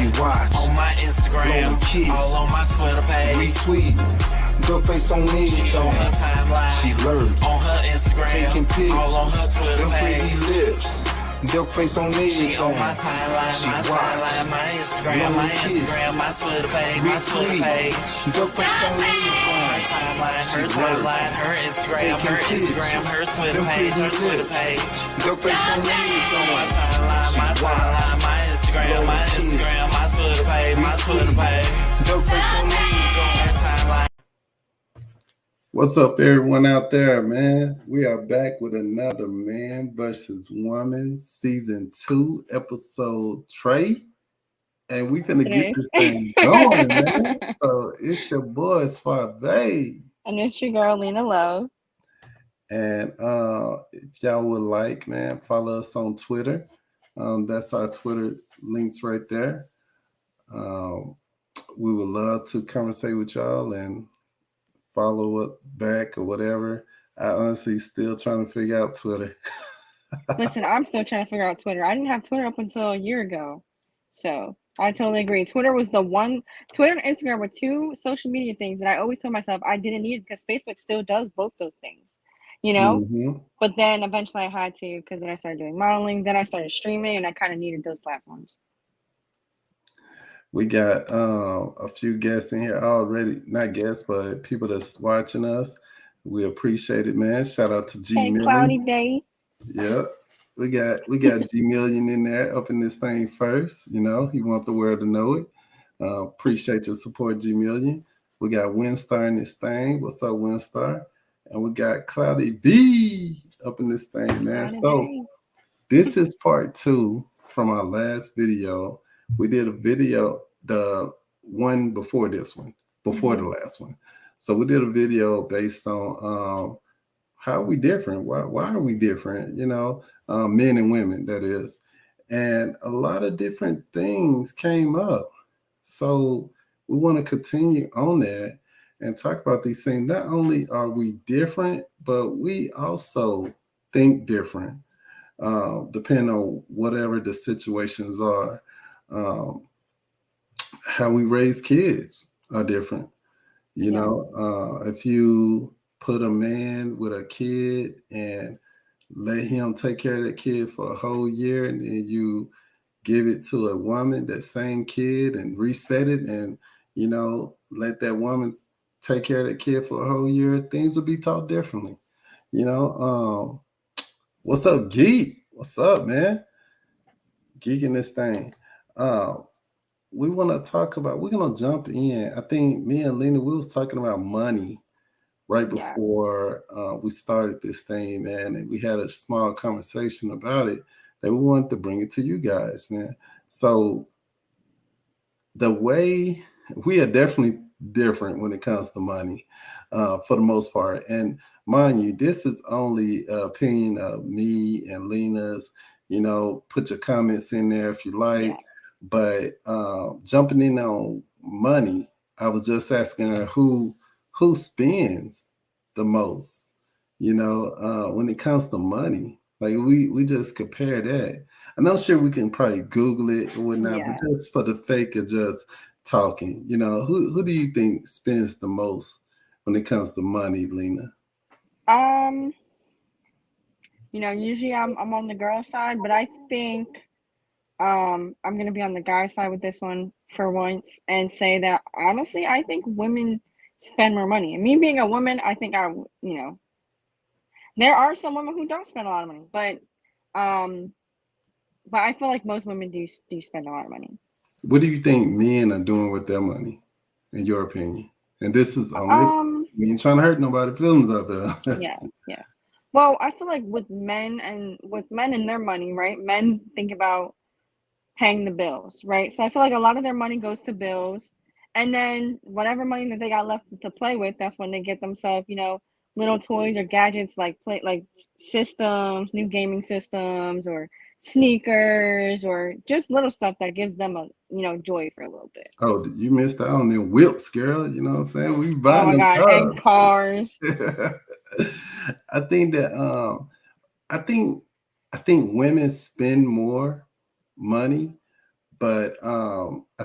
She watch on my Instagram, all on my Twitter page. Retweet. Duck face on She on her anything. timeline, She lurk. on her Instagram, Taking pictures. all on her Twitter Them pretty page. lips. Duck face on anything. She on my timeline, She my watch. timeline, my Instagram, my Instagram, my Twitter page, my Twitter page. Retweet. Duck face on Her anything. timeline, her Instagram, her Instagram, her Twitter page, her Twitter page. Duck face on On my anything. timeline, my Instagram, my Twitter page, my Twitter page. Duck face on anything. Her timeline. What's up, everyone out there, man? We are back with another Man versus Woman, Season 2, Episode 3. And we finna get this thing going, man. So it's your boy, Suave. And it's your girl, Lena Love. And if y'all would like, man, follow us on Twitter. That's our Twitter links right there. We would love to conversate with y'all and follow up back or whatever. I honestly still trying to figure out Twitter. Listen, I'm still trying to figure out Twitter. I didn't have Twitter up until a year ago. So I totally agree. Twitter was the one. Twitter and Instagram were two social media things that I always told myself I didn't need because Facebook still does both those things, you know? Mhm. But then eventually I had to because then I started doing modeling. Then I started streaming and I kind of needed those platforms. We got a few guests in here already. Not guests, but people that's watching us. We appreciate it, man. Shout out to G Hey, Million. Cloudy Bay. Yeah. We got G Million in there up in this thing first. You know, he wants the world to know it. Appreciate your support, G Million. We got Winstar in this thing. What's up, Winstar? And we got Cloudy B up in this thing, man. Cloudy So Bay. this is part 2 from our last video. We did a video, the one before this one, before the last one. So we did a video based on how we different. Why are we different? You know, men and women, that is. And a lot of different things came up. So we want to continue on that and talk about these things. Not only are we different, but we also think different, depending on whatever the situations are. How we raise kids are different. You know, if you put a man with a kid and let him take care of that kid for a whole year, and then you give it to a woman, that same kid, and reset it, and, you know, let that woman take care of that kid for a whole year, things will be taught differently. You know, what's up, Geek? What's up, man? Geeking this thing. We want to talk about, we're going to jump in. I think me and Lena, we was talking about money right before we started this thing, man. And we had a small conversation about it that we wanted to bring it to you guys, man. So the way we are definitely different when it comes to money, for the most part. And mind you, this is only an opinion of me and Lena's. You know, put your comments in there if you like. Yeah. But jumping in on money, I was just asking her who spends the most, you know, when it comes to money. Like we just compare that. And I'm sure we can probably Google it or whatnot, but just for the sake of just talking, you know, who do you think spends the most when it comes to money, Lena? You know, usually I'm on the girl side, but I think I'm gonna be on the guy side with this one for once and say that honestly, I think women spend more money. And me being a woman, I think you know, there are some women who don't spend a lot of money, but I feel like most women do spend a lot of money. What do you think men are doing with their money, in your opinion? And this is we ain't trying to hurt nobody's feelings out there. yeah. Well, I feel like with men and their money, right? Men think about paying the bills, right? So I feel like a lot of their money goes to bills, and then whatever money that they got left to play with, that's when they get themselves, you know, little toys or gadgets like systems, new gaming systems, or sneakers, or just little stuff that gives them a, you know, joy for a little bit. Oh, you missed out on them whips, girl. You know what I'm saying? We Oh buying my them God, and cars. I think that I think women spend more money, but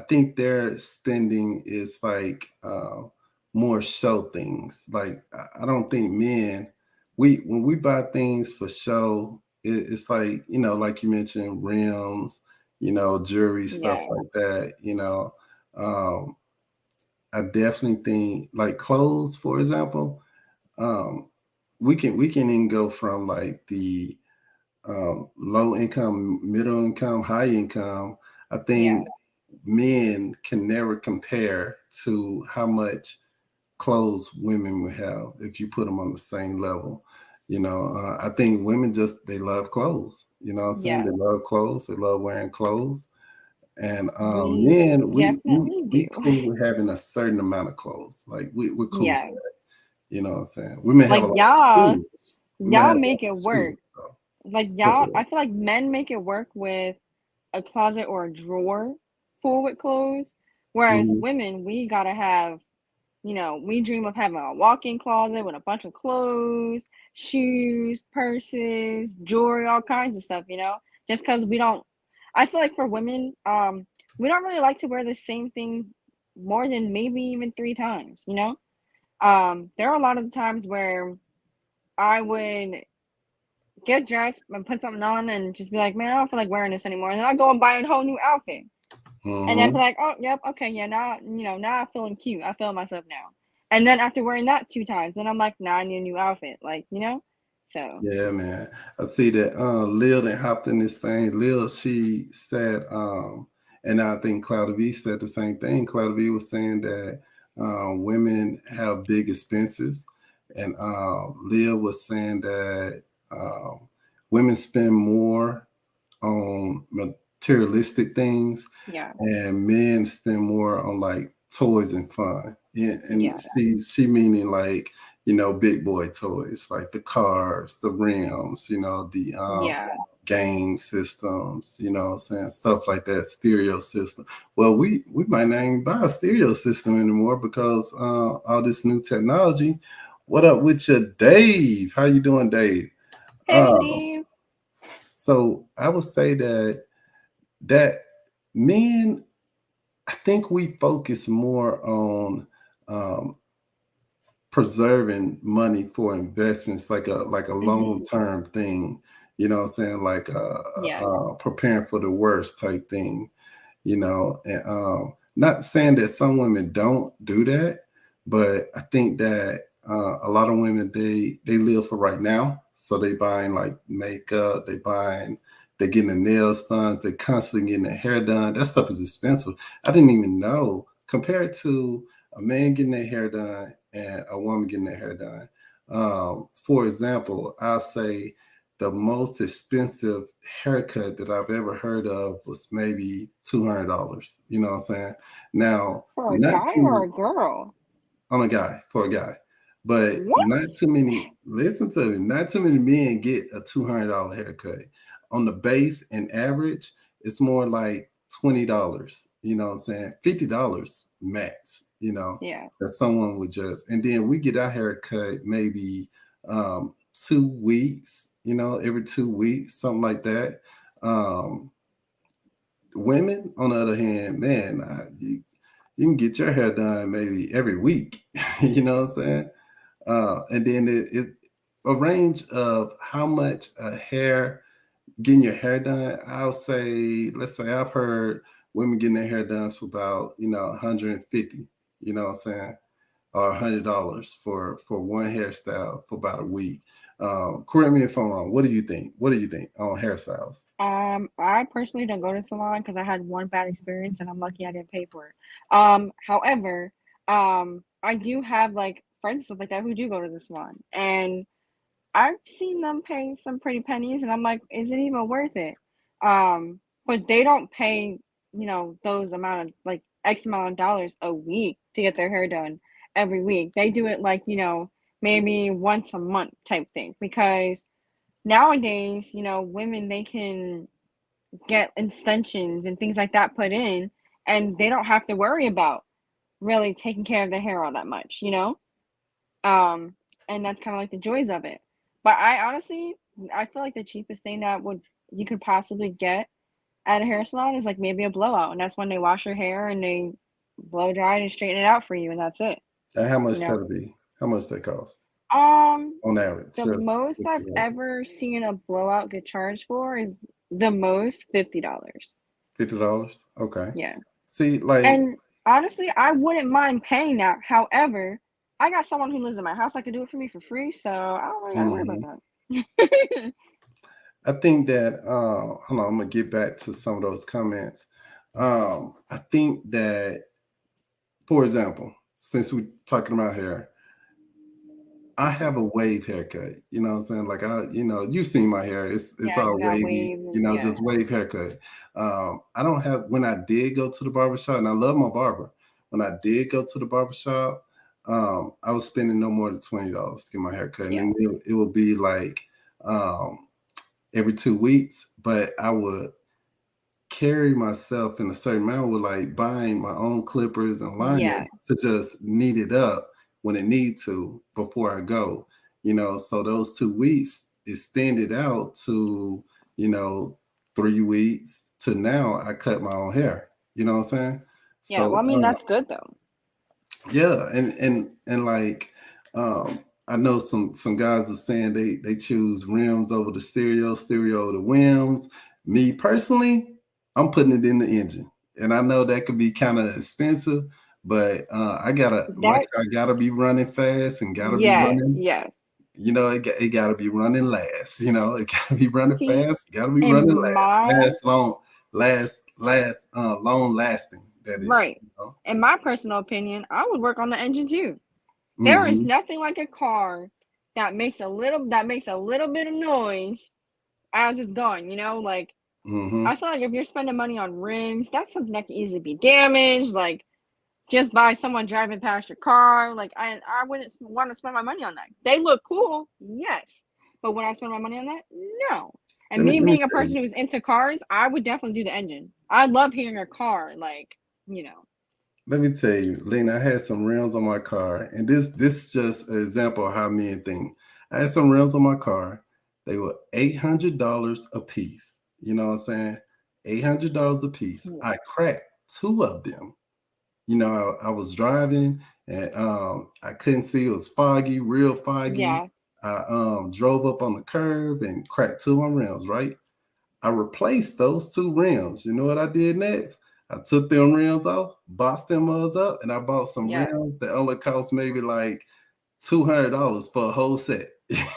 think their spending is like more show things. Like I don't think men we when we buy things for show, it's like like you mentioned, rims, jewelry, stuff Yeah. like that. Um, I definitely think like clothes, for example. Um, we can even go from like the low income, middle income, high income. I Yeah. think men can never compare to how much clothes women would have if you put them on the same level. I think women just they love clothes. You know what I'm saying? Yeah. They love clothes. They love wearing clothes. And We men, definitely we do. cool with having a certain amount of clothes. Like we're cool with Yeah. that. You know what I'm saying? We may have Like a lot of y'all, shoes. We may y'all have a lot make it of shoes. work. So. Like What's y'all, up? I feel like men make it work with a closet or a drawer full with clothes, whereas Mhm. women, we gotta have, we dream of having a walk-in closet with a bunch of clothes, shoes, purses, jewelry, all kinds of stuff. Just because we don't, I feel like for women, we don't really like to wear the same thing more than maybe even 3 times. There are a lot of times where I would get dressed and put something on and just be like, man, I don't feel like wearing this anymore. And then I go and buy a whole new outfit. And then be Mhm. like, oh, yep, okay, yeah, now I'm feeling cute. I feel myself now. And then after wearing that 2 times, then I'm like, nah, I need a new outfit. So Yeah, man. I see that Lil that hopped in this thing. Lil, she said, and I think Cloud V said the same thing. Cloud V was saying that women have big expenses. And Lil was saying that women spend more on materialistic things yeah, and men spend more on like toys and fun. Yeah, and yeah, she meaning like big boy toys like the cars, the rims, the yeah. game systems, what I'm saying, stuff like that, stereo system. Well, we might not even buy a stereo system anymore because all this new technology. What up with you, Dave? How you doing, Dave? Hey, Uh, Dave. so I would say that men, I think we focus more on um, preserving money for investments, like a long Hmm. term thing. You know what I'm saying? Like Yeah, preparing for the worst type thing. And not saying that some women don't do that, but I think that a lot of women they live for right now. So they buying like makeup, they're getting their nails done, they constantly getting their hair done. That stuff is expensive. I didn't even know compared to a man getting their hair done and a woman getting their hair done. For example, I'll say the most expensive haircut that I've ever heard of was maybe $200. You know what I'm saying? Now, for a not guy or too a girl? on a guy for a guy, but not What? too many. Listen to me. Not too many men get a $200 haircut. On the base and average, it's more like $20. You know what I'm saying? $50 max. Yeah, That someone would just, and then we get our haircut maybe 2 weeks. Every 2 weeks, something like that. Um, Women, on the other hand, man, you can get your hair done maybe every week. You know what I'm saying? And then it a range of how much a hair getting your hair done. I'll say, let's say I've heard women getting their hair done for about 150. You know what I'm saying? Or $100 for one hairstyle for about a week. Correct me if I'm wrong. What do you think? What do you think on hairstyles? I personally don't go to salon because I had one bad experience and I'm lucky I didn't pay for it. However, I do have like friends and stuff like that who do go to the salon, and I've seen them pay some pretty pennies, and I'm like, is it even worth it? But they don't pay, those amount of like X amount of dollars a week to get their hair done every week. They do it like, maybe once a month type thing because nowadays, women they can get extensions and things like that put in, and they don't have to worry about really taking care of their hair all that much. Um, and that's kind of like the joys of it. But I honestly, I feel like the cheapest thing that would you could possibly get. at a hair salon is like maybe a blowout, and that's when they wash your hair and they blow dry it and straighten it out for you, and that's it. And how You much know. that'll be? How much they cost Um, on average? the Just most if I've you know, ever seen a blowout get charged for is the most $50. $50. Okay. Yeah. See, like, And honestly, I wouldn't mind paying that. However, I got someone who lives in my house that could do it for me for free, so I don't really gotta worry about mhm. that. I think that hold on, I'm gonna get back to some of those comments. I think that, for example, since we're talking about hair, I have a wave haircut. You know what I'm saying? Like you've seen my hair. It's Yeah, you all got wavy, waves and yeah. just wave haircut. I don't have when I did go to the barbershop, and I love my barber. When I did go to the barbershop, I was spending no more than $20 to get my hair cut. And Yeah. then it would be like every 2 weeks, but I would carry myself in a certain manner with like buying my own clippers and Yeah. liners to just knead it up when it need to before I go. So those 2 weeks extended out to, you know, 3 weeks to now I cut my own hair. You know what I'm saying? Yeah. So Well, I mean, that's good though. yeah, and like I know some guys are saying they choose rims over the stereo over the rims. Me personally, I'm putting it in the engine. And I know that could be kind of expensive, but my That car gotta be running fast and gotta be yeah, running, yeah. it gotta be running last, it gotta be running See, fast, gotta be running in my long lasting, that is, right. In my personal opinion, I would work on the engine too. There is Mhm, nothing like a car that makes a little bit of noise as it's going, like I mhm. feel like if you're spending money on rims, that's something that can easily be damaged, like just by someone driving past your car. Like I wouldn't want to spend my money on that. They look cool, yes. But would I spend my money on that? No. And Let me me let me being a tell you. person who's into cars, I would definitely do the engine. I love hearing a car, like, you know. Let me tell you, Lena, I had some rims on my car, and this is just an example of how men think. I had some rims on my car. They were $800 a piece. You know what I'm saying? $800 a piece. Yeah. I cracked two of them. I was driving and I couldn't see. It was foggy, real foggy. Yeah. I drove up on the curb and cracked two of my rims, right? I replaced those two rims. You know what I did next? I took them rims off, boxed them up, and I bought some Yeah. rims that only cost maybe like $200 for a whole set.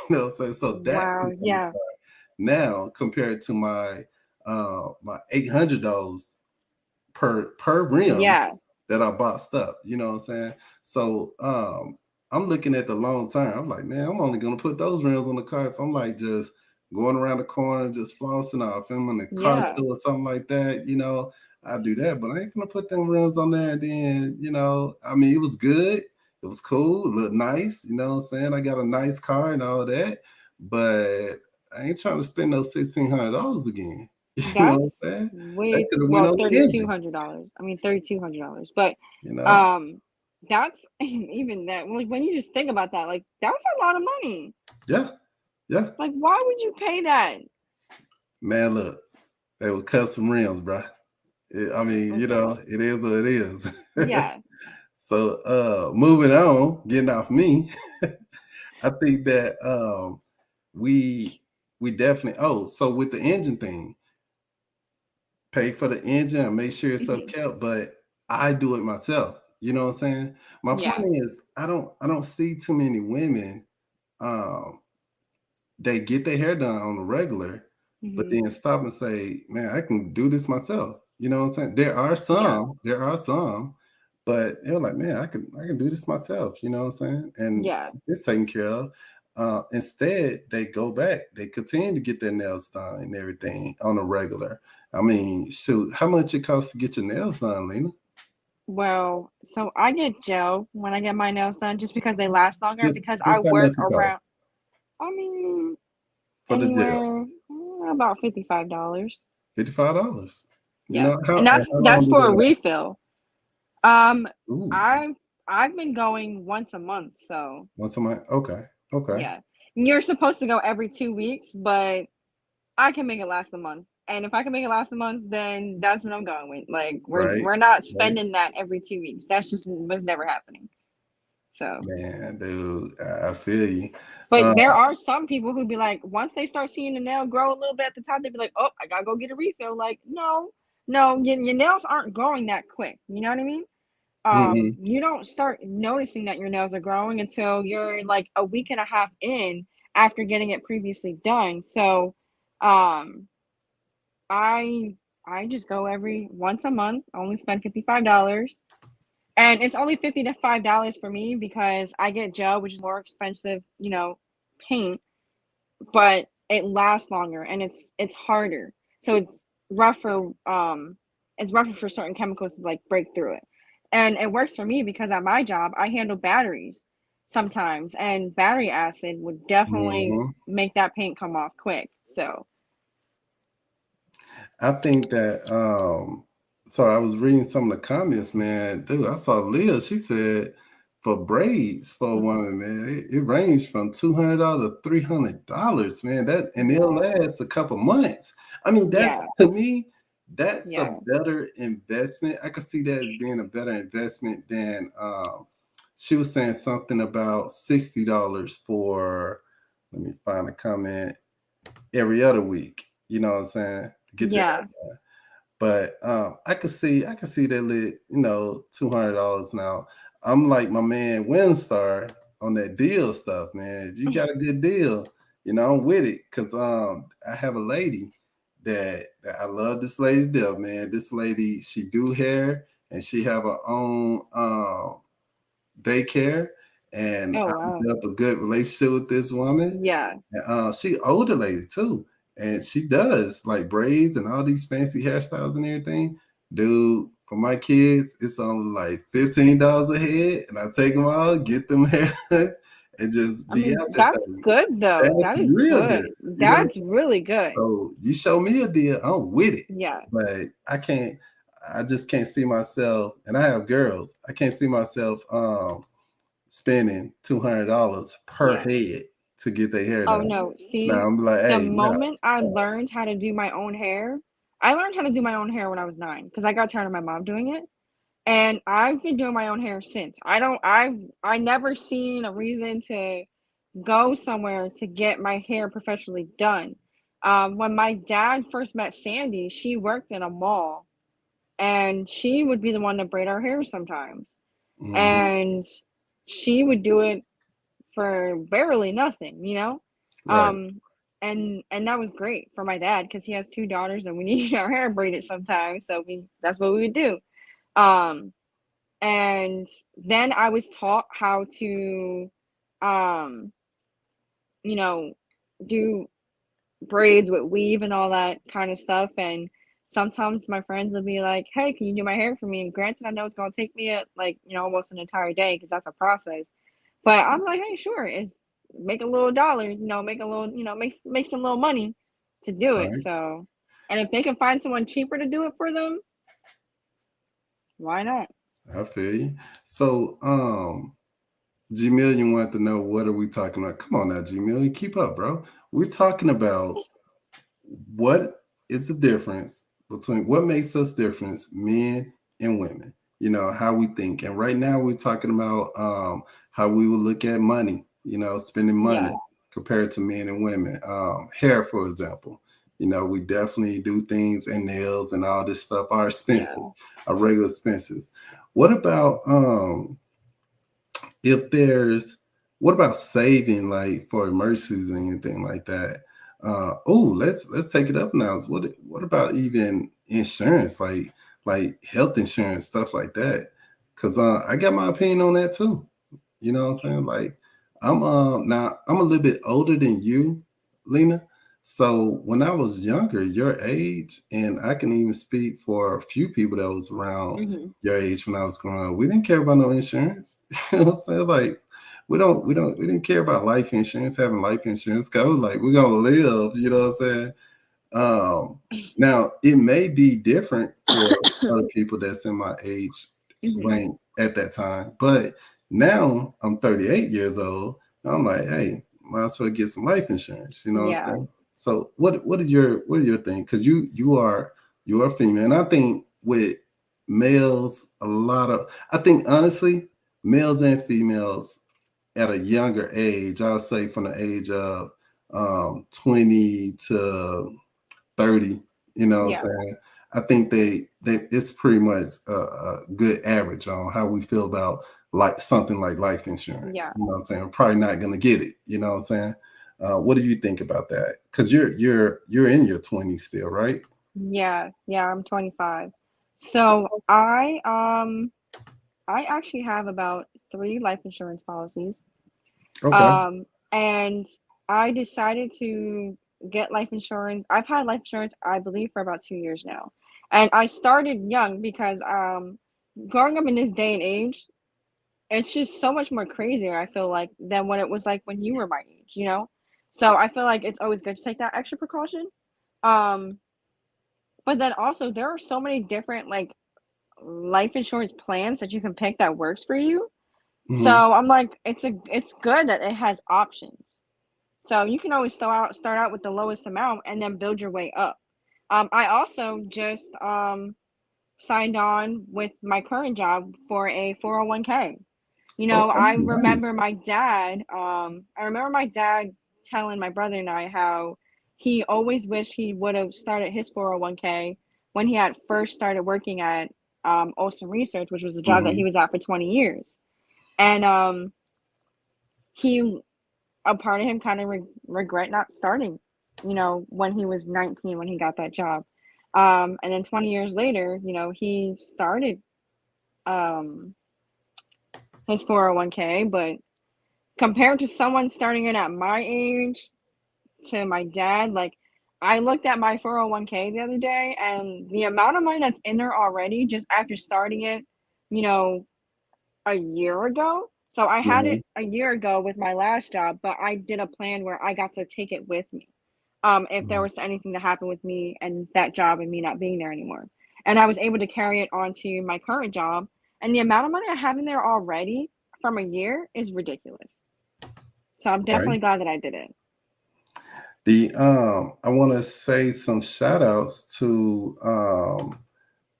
What I'm saying? So that's Wow. what's on the Yeah. car now compared to my $800 per rim Yeah. that I boxed up. You know what I'm saying? So I'm looking at the long term. I'm like, man, I'm only gonna put those rims on the car if I'm like just going around the corner, just flossing off. If I'm in the car Yeah. show or something like that, I do that. But I ain't gonna put them rims on there. And then, I mean, it was good. It was cool. It looked nice. You know what I'm saying? I got a nice car and all that. But I ain't trying to spend those $1,600 again. You know That's what I'm saying? That way could have went well, on the engine. $3,200. I mean $3,200. But You know? um that's even that, like, when you just think about that, like that's a lot of money. Yeah. Yeah. Like, why would you pay that? Man, look, they were custom rims, bro. I mean, Okay. it is what it is. Yeah. So moving on, getting off me, I think that we definitely so with the engine thing, pay for the engine and make sure it's up Mhm. kept, but I do it myself. You know what I'm saying? My Yeah. point is I don't see too many women um they get their hair done on the regular, but Mhm. then stop and say, "Man, I can do this myself." You know what I'm saying? Yeah. There are some, but they're like, "Man, I can do this myself." You know what I'm saying? And Yeah. it's taken care of. Instead, they go back. They continue to get their nails done and everything on a regular. I mean, shoot, how much it costs to get your nails done, Lena? Well, so I get gel when I get my nails done just because they last longer because I Just how much work it around costs I mean for the gel? anywhere about $55. $55. You Yeah. know And that's how long that's do for they a last? refill. Um Ooh, I've been going once a month, so once a month. Okay, okay. yeah. You're supposed to go every 2 weeks, but I can make it last a month. and if I can make it last a month, then that's what I'm going with. Like Right. we're not Right. spending that every 2 weeks. That's just was never happening. So, Man, dude, I feel you. but there are some people who'd be like, once they start seeing the nail grow a little bit at the top, they'd be like, oh, I gotta go get a refill. Like, no, your nails aren't growing that quick. You know what I mean? Mhm. You don't start noticing that your nails are growing until you're like a week and a half in after getting it previously done. So, um, I I just go every once a month, only spend $55. And it's only $55 for me because I get gel, which is more expensive, paint, but it lasts longer and it's harder. So it's rougher for certain chemicals to like break through it. And it works for me because at my job I handle batteries sometimes, and battery acid would definitely Mhm. make that paint come off quick. So I think that so I was reading some of the comments, man. Dude, I saw Leah, she said for braids for a mhm. woman, man, it ranged from $200 to $300, man. That and it'll Yeah. last a couple months. I mean, that's Yeah. to me, that's a Yeah. better investment. I could see that as being a better investment than she was saying something about $60 for, let me find a comment, every other week. You know what I'm saying? Get your hair Yeah. done. But I could see that lit, $200 now. I'm like my man Winstar on that deal stuff, man. If you got a good deal, I'm with it. Cause I have a lady that I love, this lady to death, man. This lady, she do hair and she have her own daycare, and Oh I wow. built a good relationship with this woman. Yeah. And, she older lady too, and she does like braids and all these fancy hairstyles and everything. Dude, for my kids, it's only like $15 a head, and I take them out, get them hair, and just I be mean, out that that's thing. good though. That's That is real good, good. you know. That's really good. So you show me a deal, I'm with it. Yeah. But I just can't see myself, and I have girls. I can't see myself spending $200 per Yeah. head to get their hair Oh done. no. Now See, I'm like, the hey, no, moment I learned how to do my own hair, I learned how to do my own hair when I was 9 because I got tired of my mom doing it. And I've been doing my own hair since. I never seen a reason to go somewhere to get my hair professionally done. When my dad first met Sandy, she worked in a mall and she would be the one to braid our hair sometimes. mhm, And she would do it for barely nothing. right, Um, and that was great for my dad because he has 2 daughters and we need our hair braided sometimes. So that's what we would do. Um, and then I was taught how to, um, you know, do braids with weave and all that kind of stuff. And sometimes my friends will be like, "Hey, can you do my hair for me?" And granted, I know it's gonna take me almost an entire day because that's a process. But I'm like, "Hey, sure, it's make a little dollar, make a little, make some little money to do it." right. So, and if they can find someone cheaper to do it for them, why not? I feel you. So, G Million wanted to know, what are we talking about? Come on now, G Million, keep up, bro. We're talking about what is the difference between what makes us difference, men and women. How we think. And right now we're talking about how we would look at money, spending money Yeah, compared to men and women. Hair, for example. We definitely do things, and nails and all this stuff are expensive, yeah, are regular expenses. What about if there's what about saving, like for emergencies or anything like that? Let's take it up now. What about even insurance, like health insurance, stuff like that? Because I got my opinion on that too. You know what I'm saying? Like I'm a little bit older than you, Lena. So when I was younger, your age, and I can even speak for a few people that was around hmm your age when I was growing up, we didn't care about no insurance. You know what I'm saying? Like we didn't care about life insurance, having life insurance. 'Cause I was like, we're gonna live, you know what I'm saying? Now it may be different for other people that's in my age hmm range at that time, but now I'm 38 years old. I'm like, hey, might as well get some life insurance. You know what I'm Yeah. saying? So what are your thing? Because you're a female, and I think with males, I think honestly, males and females at a younger age, I'll say from the age of 20 to 30, you know what Yeah. I'm saying? I think they it's pretty much a good average on how we feel about like something like life insurance. Yeah. You know what I'm saying? I'm probably not gonna get it, you know what I'm saying? What do you think about that? Because you're in your 20s still, right? Yeah, I'm 25. So I actually have about 3 life insurance policies. Okay. And I decided to get life insurance. I've had life insurance, I believe, for about 2 years now. And I started young because growing up in this day and age, it's just so much more crazier, I feel like, than what it was like when you were my age, you know? So I feel like it's always good to take that extra precaution. Um, but then also there are so many different like life insurance plans that you can pick that works for you. So Hmm. I'm like, it's good that it has options. So you can always start out with the lowest amount and then build your way up. I also just signed on with my current job for a 401k. You know, Okay, nice. I remember my dad telling my brother and I how he always wished he would have started his 401k when he had first started working at Olson Research, which was the job that he Hmm. was at for 20 years. And he a part of him kind of regret not starting, you know, when he was 19 when he got that job. And then 20 years later, you know, he started um his 401k, but compared to someone starting it at my age to my dad, like I looked at my 401k the other day and the amount of money that's in there already just after starting it, you know, a year ago. So I had Hmm. it a year ago with my last job, but I did a plan where I got to take it with me. If there was anything to happen with me and that job and me not being there anymore. And I was able to carry it on to my current job. And the amount of money I have in there already from a year is ridiculous. So I'm Right. definitely glad that I did it. I want to say some shout outs to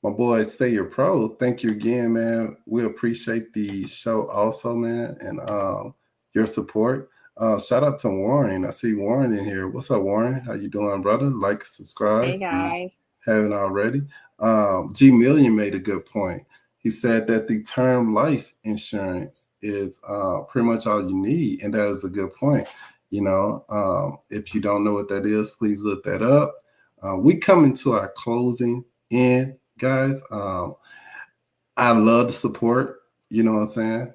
my boy Stay Your Pro. Thank you again, man. We appreciate the show also, man, and your support. Shout out to Warren. I see Warren in here. What's up, Warren? How you doing, brother? Like, subscribe Hey if you guys. haven't already. G Million made a good point. He said that the term life insurance is pretty much all you need, and that is a good point. You know, if you don't know what that is, please look that up. We come into our closing in, guys. I love the support. You know what I'm saying?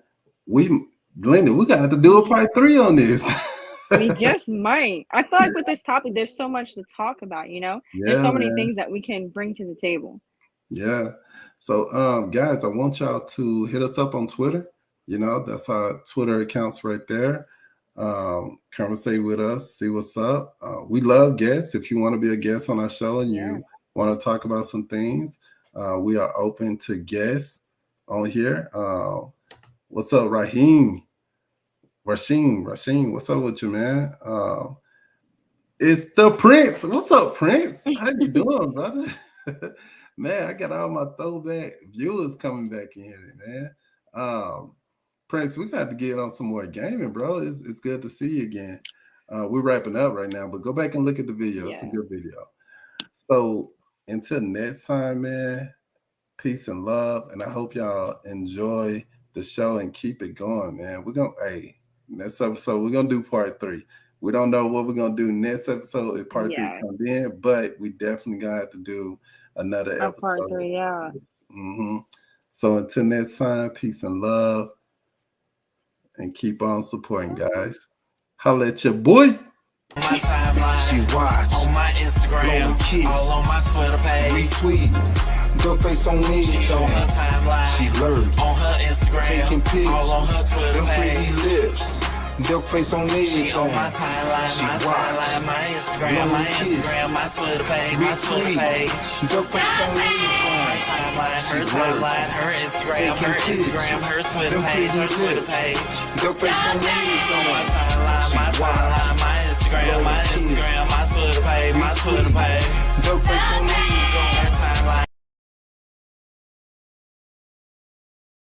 Glenda, we got to do a part 3 on this. We just might. I feel like with this topic, there's so much to talk about, you know? There's Yeah, so many man. things that we can bring to the table. Yeah. So, guys, I want y'all to hit us up on Twitter. You know, that's our Twitter accounts right there. Conversate with us, see what's up. We love guests. If you want to be a guest on our show and Yeah. you want to talk about some things, we are open to guests on here. What's up, Raheem? Rasheen, what's up with you, man? It's the Prince. What's up, Prince? How you doing, brother? Man, I got all my throwback viewers coming back in here, man. Prince, we got to get on some more gaming, bro. It's good to see you again. We're wrapping up right now, but go back and look at the video. It's a Yeah. good video. So until next time, man, peace and love. And I hope y'all enjoy the show and keep it going, man. Next episode, we're gonna do part 3. We don't know what we're gonna do next episode if part 3 Yeah. comes in, but we definitely gonna have to do another A part episode. 3, yeah. So until next time, peace and love, and keep on supporting, guys. Holla at your boy. My timeline, She watch, on my Instagram, blowing kiss, all on my Twitter page. retweet, good face on me, She on her timeline, she lurk, on her Instagram, taking pics, all on her Twitter them page. pretty lips, Duck face on me. She on my timeline, my Instagram, my Twitter page, my Twitter page. Duck face on me. Her timeline, her Instagram, her Twitter page, Duck face on me. my timeline, my Instagram, my Twitter page, Duck face on me.